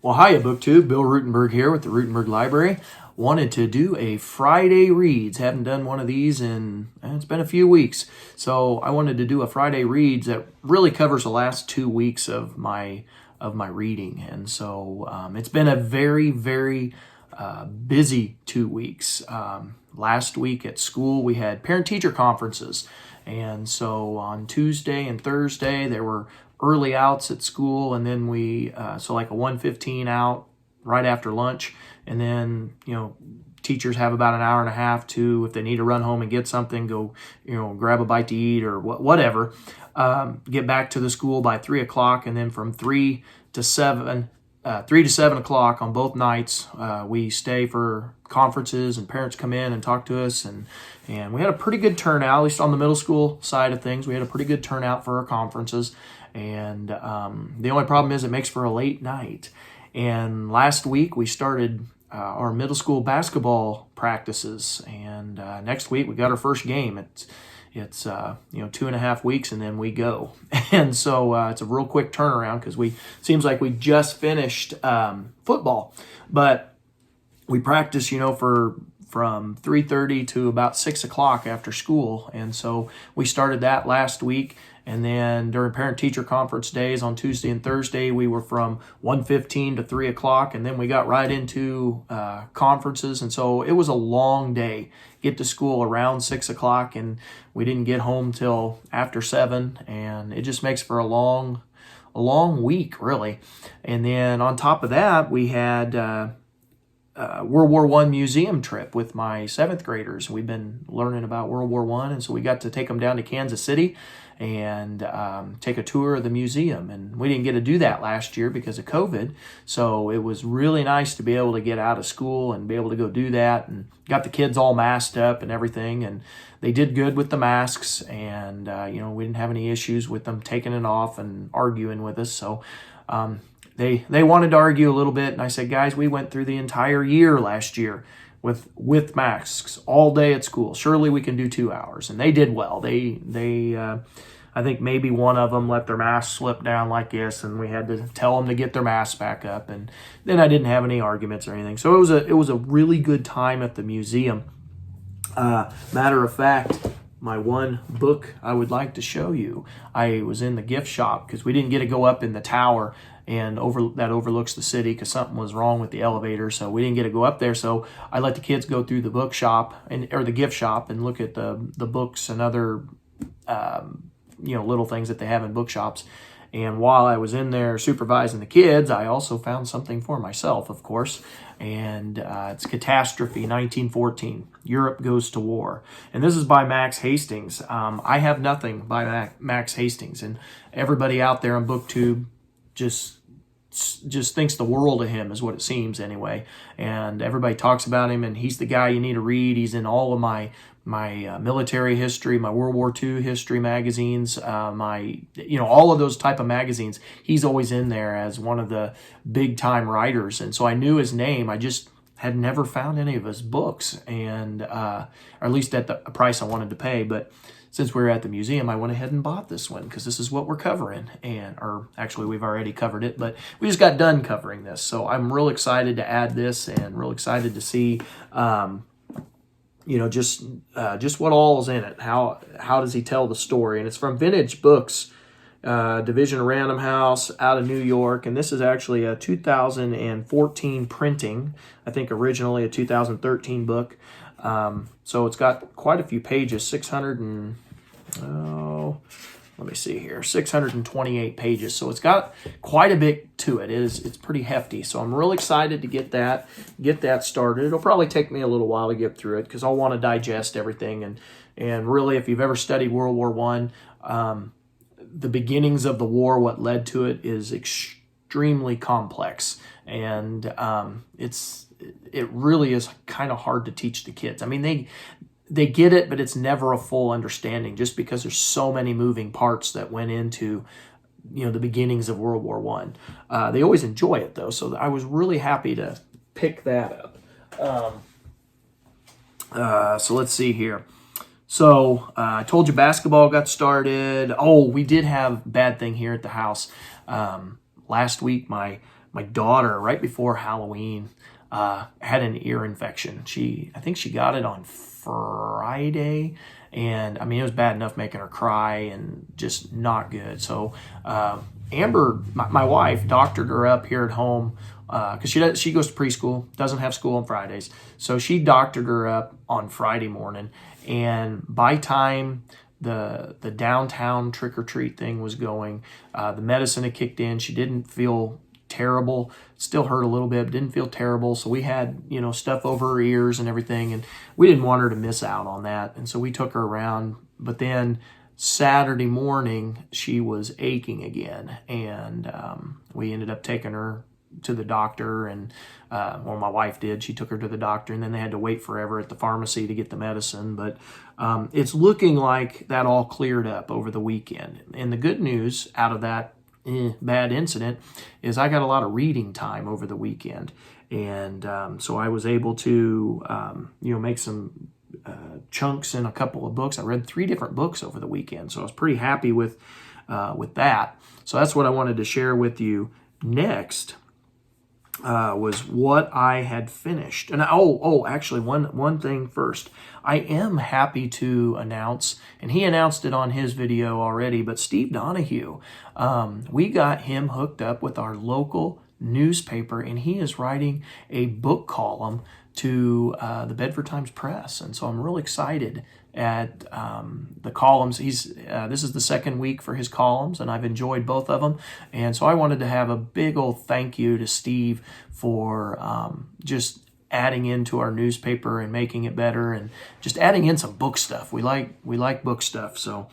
Well, hiya, BookTube. Bill Ruttenberg here with the Ruttenberg Library. Wanted to do a Friday Reads. Haven't done one of these in, it's been a few weeks. So I wanted to do a Friday Reads that really covers the last 2 weeks of my reading. And so it's been a very, very busy 2 weeks. Last week at school, we had parent-teacher conferences. And so on Tuesday and Thursday, there were early outs at school, and then we so like a 1:15 out right after lunch, and then teachers have about an hour and a half to, if they need to run home and get something, go grab a bite to eat or whatever, get back to the school by 3 o'clock, and then from 3 to 7 o'clock on both nights, we stay for conferences, and parents come in and talk to us, and we had a pretty good turnout, at least on the middle school side of things. We had a pretty good turnout for our conferences, and the only problem is it makes for a late night. And last week we started our middle school basketball practices, and next week we got our first game. It's 2.5 weeks, and then we go. And so it's a real quick turnaround because seems like we just finished football, but we practice from 3:30 to about 6 o'clock after school. And so we started that last week. And then during parent-teacher conference days on Tuesday and Thursday, we were from 1:15 to 3 o'clock. And then we got right into conferences. And so it was a long day. Get to school around 6 o'clock, and we didn't get home till after 7. And it just makes for a long week, really. And then on top of that, we had World War I museum trip with my 7th graders. We've been learning about World War I, and so we got to take them down to Kansas City and take a tour of the museum. And we didn't get to do that last year because of COVID, so it was really nice to be able to get out of school and be able to go do that, and got the kids all masked up and everything, and they did good with the masks, and we didn't have any issues with them taking it off and arguing with us. So They wanted to argue a little bit, and I said, guys, we went through the entire year last year with masks all day at school. Surely we can do 2 hours, and they did well. I think maybe one of them let their mask slip down like this, and we had to tell them to get their masks back up. And then I didn't have any arguments or anything. So it was a really good time at the museum. Matter of fact, my one book I would like to show you, I was in the gift shop because we didn't get to go up in the tower and that overlooks the city because something was wrong with the elevator, so we didn't get to go up there. So I let the kids go through the bookshop or the gift shop and look at the books and other little things that they have in bookshops. And while I was in there supervising the kids, I also found something for myself, of course. And it's Catastrophe, 1914. Europe Goes to War. And this is by Max Hastings. I have nothing by Max Hastings. And everybody out there on BookTube just thinks the world of him, is what it seems anyway. And everybody talks about him, and he's the guy you need to read. He's in all of my military history, my World War II history magazines, all of those type of magazines. He's always in there as one of the big time writers. And so I knew his name. I just had never found any of his books, and or at least at the price I wanted to pay. But since we were at the museum, I went ahead and bought this one because this is what we're covering. Or actually, we've already covered it, but we just got done covering this. So I'm real excited to add this, and real excited to see just what all is in it. How does he tell the story? And it's from Vintage Books, Division of Random House out of New York. And this is actually a 2014 printing. I think originally a 2013 book. So it's got quite a few pages, 628 pages. So it's got quite a bit to it. It's pretty hefty. So I'm real excited to get that started. It'll probably take me a little while to get through it because I'll want to digest everything. And really, if you've ever studied World War I, the beginnings of the war, what led to it, is extremely complex. And it really is kind of hard to teach the kids. I mean, they get it, but it's never a full understanding just because there's so many moving parts that went into the beginnings of World War I. They always enjoy it, though, so I was really happy to pick that up. So let's see here. So I told you basketball got started. Oh, we did have a bad thing here at the house. Last week, my my daughter, right before Halloween, had an ear infection. I think she got it on Friday, and I mean, it was bad enough making her cry and just not good. So Amber, my wife, doctored her up here at home because she goes to preschool, doesn't have school on Fridays. So she doctored her up on Friday morning, and by time the downtown trick or treat thing was going, the medicine had kicked in. She didn't feel terrible, still hurt a little bit, but didn't feel terrible. So we had, stuff over her ears and everything, and we didn't want her to miss out on that. And so we took her around, but then Saturday morning she was aching again, and we ended up taking her to the doctor, and my wife did. She took her to the doctor, and then they had to wait forever at the pharmacy to get the medicine. But it's looking like that all cleared up over the weekend. And the good news out of that bad incident is I got a lot of reading time over the weekend, and so I was able to make some chunks in a couple of books. I read 3 different books over the weekend, so I was pretty happy with that. So that's what I wanted to share with you. Next was what I had finished. And actually, one thing first. I am happy to announce, and he announced it on his video already, but Steve Donahue, we got him hooked up with our local newspaper, and he is writing a book column to the Bedford Times Press. And so I'm really excited at the columns. This is the second week for his columns, and I've enjoyed both of them. And so I wanted to have a big old thank you to Steve for just adding into our newspaper and making it better, and just adding in some book stuff. We like book stuff. So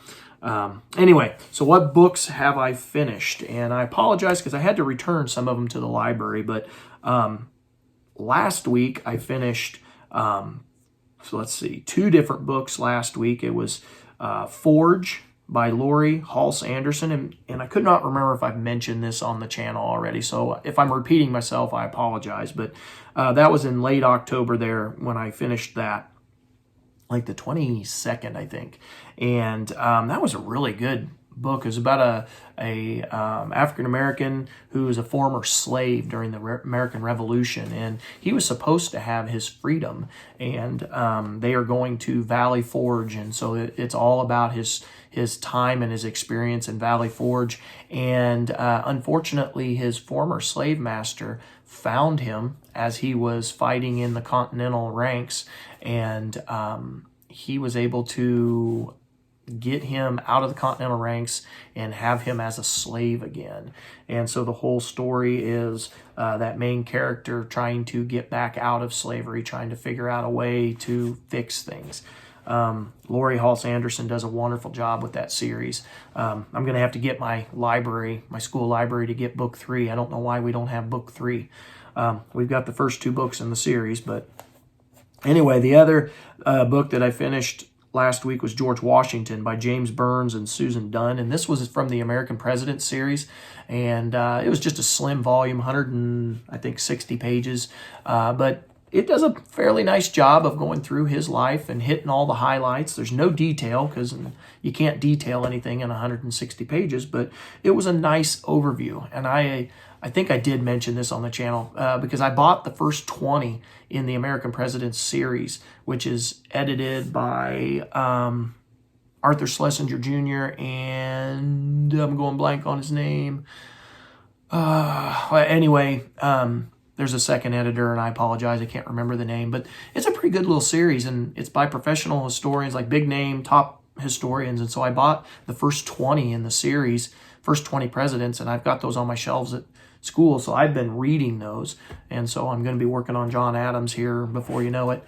anyway, so what books have I finished? And I apologize because I had to return some of them to the library, but last week I finished, so let's see, 2 different books last week. It was Forge by Laurie, Halse Anderson, and I could not remember if I've mentioned this on the channel already, so if I'm repeating myself, I apologize, but that was in late October there when I finished that, like the 22nd, I think, and that was a really good book. It was about a African-American who was a former slave during the American Revolution, and he was supposed to have his freedom, and they are going to Valley Forge, and so it's all about his time and his experience in Valley Forge. And unfortunately, his former slave master found him as he was fighting in the Continental ranks, and he was able to get him out of the Continental ranks and have him as a slave again. And so the whole story is that main character trying to get back out of slavery, trying to figure out a way to fix things. Laurie Halse Anderson does a wonderful job with that series. I'm going to have to get my school library to get book 3. I don't know why we don't have book 3. We've got the first 2 books in the series, but anyway, the other book that I finished last week was George Washington by James Burns and Susan Dunn, and this was from the American President series, and it was just a slim volume, 160 pages, but it does a fairly nice job of going through his life and hitting all the highlights. There's no detail because you can't detail anything in 160 pages, but it was a nice overview. And I think I did mention this on the channel because I bought the first 20 in the American Presidents series, which is edited by Arthur Schlesinger Jr. and I'm going blank on his name. Anyway, there's a second editor, and I apologize, I can't remember the name, but it's a pretty good little series, and it's by professional historians, like big name, top historians, and so I bought the first 20 in the series, first 20 presidents, and I've got those on my shelves at school, so I've been reading those, and so I'm going to be working on John Adams here before you know it.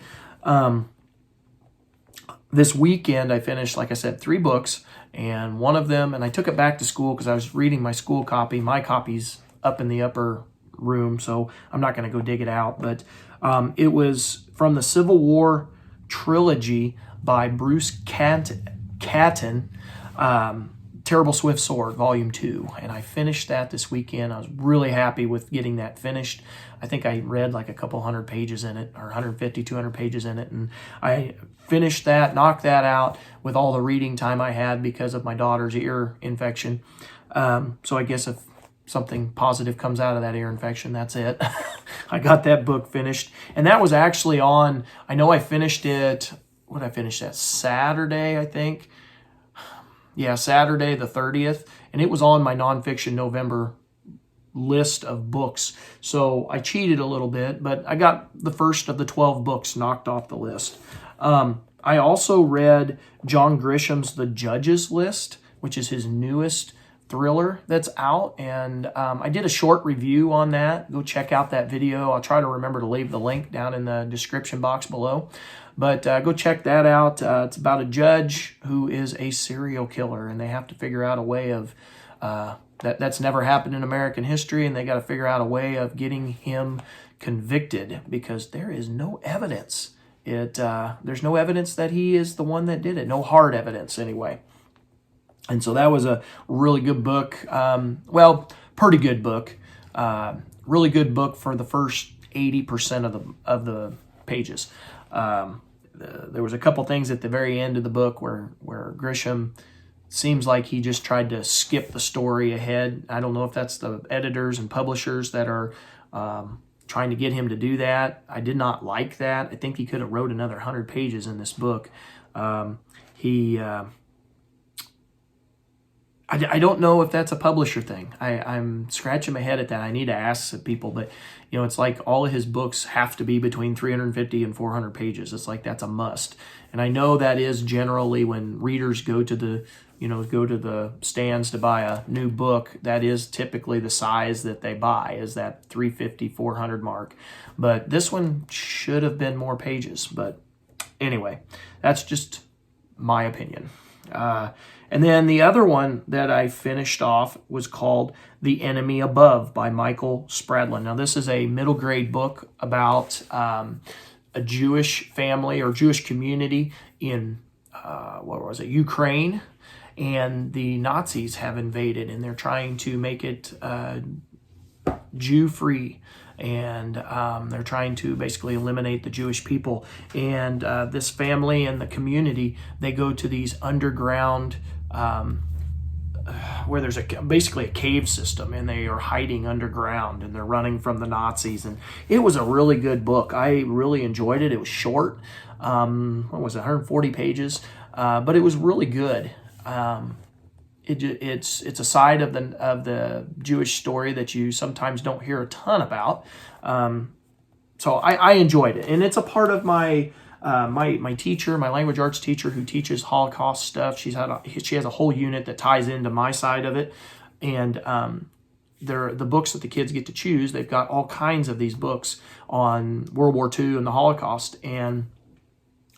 This weekend, I finished, like I said, 3 books, and one of them, and I took it back to school because I was reading my school copy. My copy's up in the upper room, so I'm not going to go dig it out, but it was from the Civil War trilogy by Bruce Catton, Terrible Swift Sword, Volume 2, and I finished that this weekend. I was really happy with getting that finished. I think I read like a couple hundred pages in it, or 150, 200 pages in it, and I finished that, knocked that out with all the reading time I had because of my daughter's ear infection. So I guess if something positive comes out of that ear infection. That's it. I got that book finished. And that was actually on, I know I finished it, what did I finish that? Saturday, I think. Yeah, Saturday the 30th. And it was on my nonfiction November list of books. So I cheated a little bit, but I got the first of the 12 books knocked off the list. I also read John Grisham's The Judges List, which is his newest thriller that's out. And I did a short review on that. Go check out that video. I'll try to remember to leave the link down in the description box below. But go check that out. It's about a judge who is a serial killer, and they have to figure out a way of that's never happened in American history, and they got to figure out a way of getting him convicted because there is no evidence. There's no evidence that he is the one that did it. No hard evidence, anyway. And so that was a really good book. Pretty good book. Really good book for the first 80% of the pages. There was a couple things at the very end of the book where Grisham seems like he just tried to skip the story ahead. I don't know if that's the editors and publishers that are trying to get him to do that. I did not like that. I think he could have wrote another 100 pages in this book. I don't know if that's a publisher thing. I'm scratching my head at that. I need to ask some people, but it's like all of his books have to be between 350 and 400 pages. It's like that's a must. And I know that is generally when readers go to the stands to buy a new book, that is typically the size that they buy, is that 350, 400 mark. But this one should have been more pages. But anyway, that's just my opinion. And then the other one that I finished off was called The Enemy Above by Michael Spradlin. Now, this is a middle grade book about a Jewish family or Jewish community in, Ukraine. And the Nazis have invaded, and they're trying to make it Jew-free. And they're trying to basically eliminate the Jewish people. And this family and the community, they go to these underground, where there's basically a cave system, and they are hiding underground, and they're running from the Nazis. And it was a really good book. I really enjoyed it. It was short. 140 pages, but it was really good. It's a side of the Jewish story that you sometimes don't hear a ton about. So I enjoyed it, and it's a part of my my teacher, my language arts teacher who teaches Holocaust stuff. She has a whole unit that ties into my side of it, and the books that the kids get to choose. They've got all kinds of these books on World War II and the Holocaust, and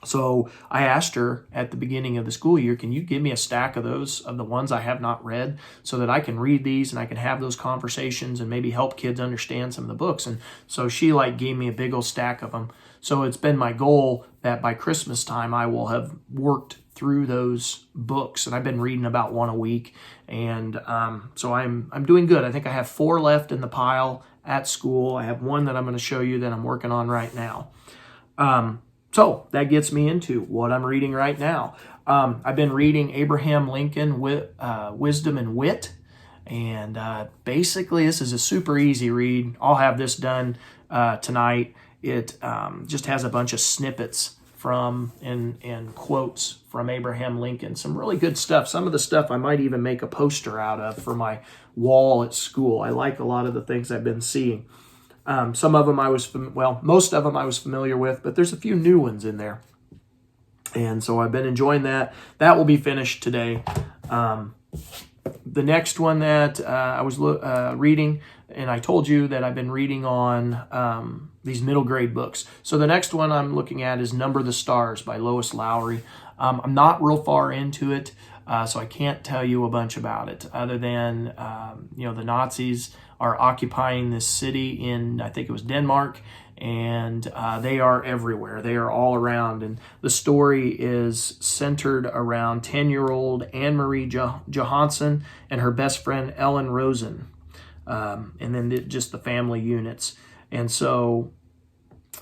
so I asked her at the beginning of the school year, can you give me a stack of the ones I have not read, so that I can read these and I can have those conversations and maybe help kids understand some of the books. And so she gave me a big old stack of them. So it's been my goal that by Christmas time I will have worked through those books, and I've been reading about one a week. And so I'm doing good. I think I have 4 left in the pile at school. I have one that I'm going to show you that I'm working on right now. So that gets me into what I'm reading right now. I've been reading Abraham Lincoln, Wisdom and Wit. And basically, this is a super easy read. I'll have this done tonight. It just has a bunch of snippets from and quotes from Abraham Lincoln. Some really good stuff. Some of the stuff I might even make a poster out of for my wall at school. I like a lot of the things I've been seeing. Some of them most of them I was familiar with, but there's a few new ones in there. And so I've been enjoying that. That will be finished today. The next one that I was reading, and I told you that I've been reading on these middle grade books. So the next one I'm looking at is Number the Stars by Laurie. I'm not real far into it, so I can't tell you a bunch about it other than, the Nazis are occupying this city in, I think it was Denmark, and they are everywhere. They are all around, and the story is centered around 10-year-old Anne-Marie Johansson and her best friend Ellen Rosen, and then just the family units. And so,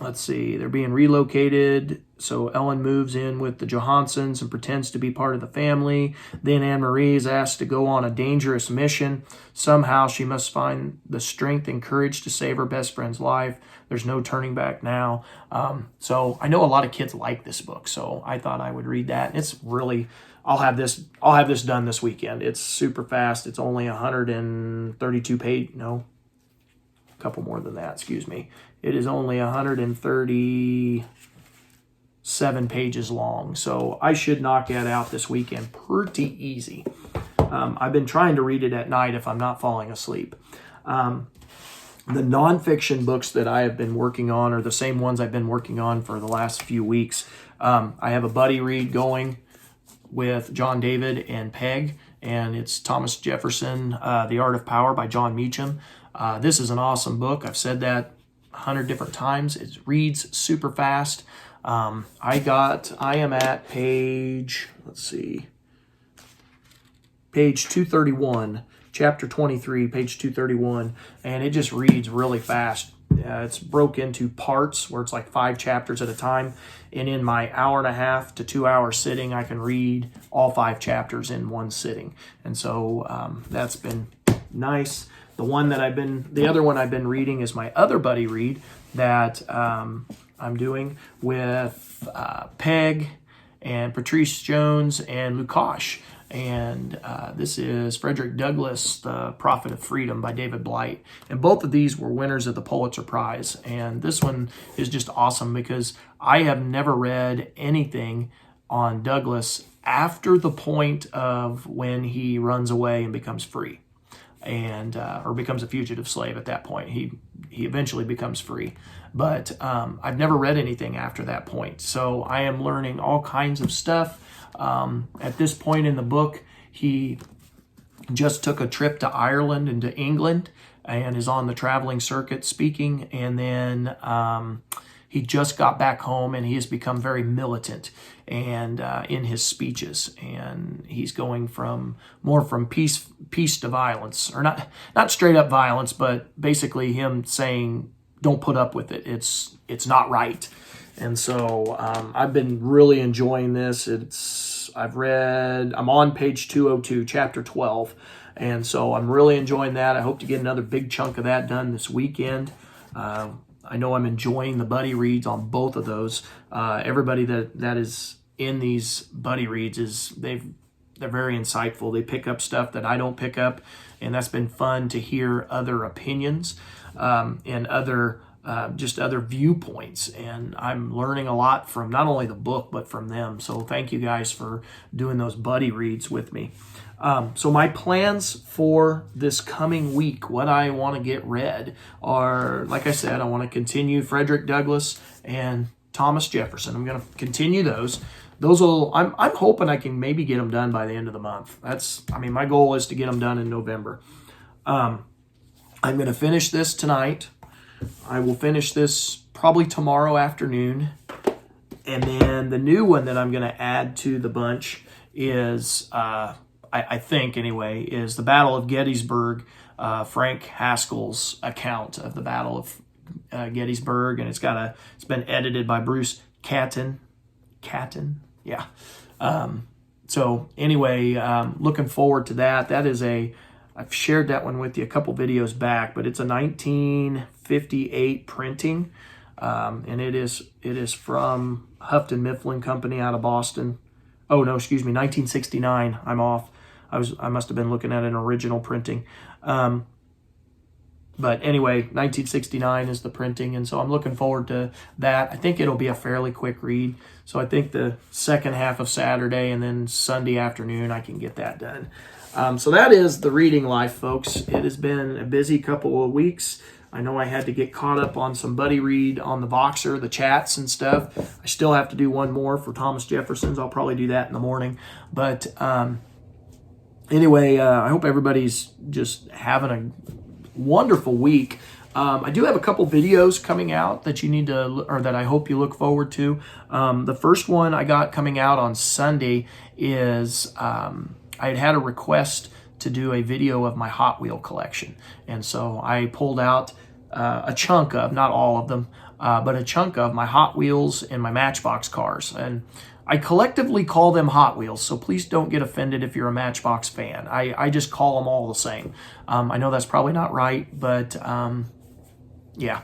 let's see, they're being relocated So Ellen moves in with the Johansons and pretends to be part of the family. Then Anne-Marie is asked to go on a dangerous mission. Somehow she must find the strength and courage to save her best friend's life. There's no turning back now. So I know a lot of kids like this book, so I thought I would read that. It's really, I'll have this done this weekend. It's super fast. It's only 132 page. No, a couple more than that. Excuse me. It is only 137 pages long, so I should knock that out this weekend pretty easy. I've been trying to read it at night if I'm not falling asleep. The nonfiction books that I have been working on are the same ones I've been working on for the last few weeks. I have a buddy read going with John David and Peg, and it's Thomas Jefferson, The Art of Power by John Meacham. This is an awesome book. I've said that 100 different times. It reads super fast. I am at page 231, chapter 23, page 231, and it just reads really fast. It's broke into parts where it's like 5 chapters at a time, and in my hour and a half to 2 hour sitting, I can read all 5 chapters in one sitting, and so that's been nice. The other one I've been reading is my other buddy read that I'm doing with Peg and Patrice Jones and Lukash. And this is Frederick Douglass, The Prophet of Freedom by David Blight. And both of these were winners of the Pulitzer Prize. And this one is just awesome because I have never read anything on Douglass after the point of when he runs away and becomes free. And or becomes a fugitive slave at that point. He eventually becomes free. But I've never read anything after that point. So I am learning all kinds of stuff. At this point in the book, he just took a trip to Ireland and to England and is on the traveling circuit speaking. And then he just got back home and he has become very militant and in his speeches. And he's going from peace to violence, or not straight up violence, but basically him saying, don't put up with it. It's not right. And so I've been really enjoying this. I'm on page 202, chapter 12. And so I'm really enjoying that. I hope to get another big chunk of that done this weekend. I know I'm enjoying the buddy reads on both of those. Everybody that is in these buddy reads they're very insightful. They pick up stuff that I don't pick up, and that's been fun to hear other opinions and other viewpoints. And I'm learning a lot from not only the book but from them. So thank you guys for doing those buddy reads with me. So my plans for this coming week, what I want to get read are, like I said, I want to continue Frederick Douglass and Thomas Jefferson. I'm going to continue those. I'm hoping I can maybe get them done by the end of the month. My goal is to get them done in November. I'm going to finish this tonight. I will finish this probably tomorrow afternoon. And then the new one that I'm going to add to the bunch is, I think anyway, is the Battle of Gettysburg, Frank Haskell's account of the Battle of Gettysburg. And it's been edited by Bruce Catton. Yeah. So anyway, looking forward to that. I've shared that one with you a couple videos back, but it's a 1958 printing, and it is from Houghton Mifflin Company out of Boston. Oh no, excuse me, 1969. I'm off. I must have been looking at an original printing. But anyway, 1969 is the printing, and so I'm looking forward to that. I think it'll be a fairly quick read. So I think the second half of Saturday and then Sunday afternoon I can get that done. So that is the reading life, folks. It has been a busy couple of weeks. I know I had to get caught up on some buddy read on the Voxer, the chats and stuff. I still have to do one more for Thomas Jefferson's. I'll probably do that in the morning. But anyway, I hope everybody's just having a wonderful week. I do have a couple videos coming out that that I hope you look forward to. The first one I got coming out on Sunday is I had a request to do a video of my Hot Wheel collection. And so I pulled out a chunk of, not all of them, but a chunk of my Hot Wheels and my Matchbox cars. And I collectively call them Hot Wheels, so please don't get offended if you're a Matchbox fan. I just call them all the same. I know that's probably not right, but yeah.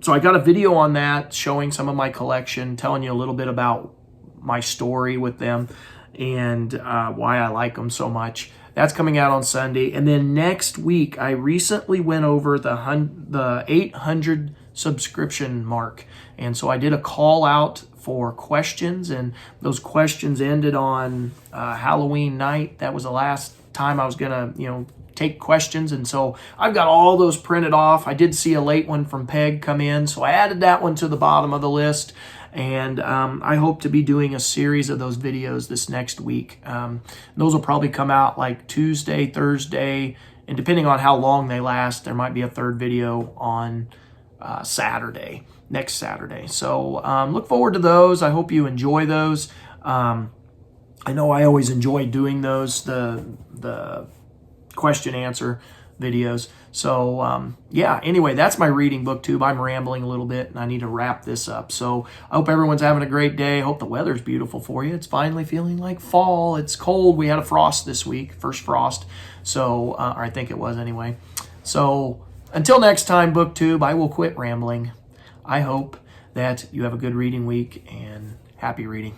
So I got a video on that showing some of my collection, telling you a little bit about my story with them and why I like them so much. That's coming out on Sunday. And then next week, I recently went over the 800 subscription mark. And so I did a call out for questions, and those questions ended on Halloween night. That was the last time I was going to, take questions. And so I've got all those printed off. I did see a late one from Peg come in, so I added that one to the bottom of the list. And I hope to be doing a series of those videos this next week. Those will probably come out like Tuesday, Thursday, and depending on how long they last, there might be a third video on Saturday, next Saturday. So look forward to those. I hope you enjoy those. I know I always enjoy doing those, the question answer videos. So yeah, anyway, that's my reading booktube. I'm rambling a little bit and I need to wrap this up. So I hope everyone's having a great day. I hope the weather's beautiful for you. It's finally feeling like fall. It's cold. We had a frost this week, first frost. So, or I think it was anyway. So until next time, booktube, I will quit rambling. I hope that you have a good reading week and happy reading.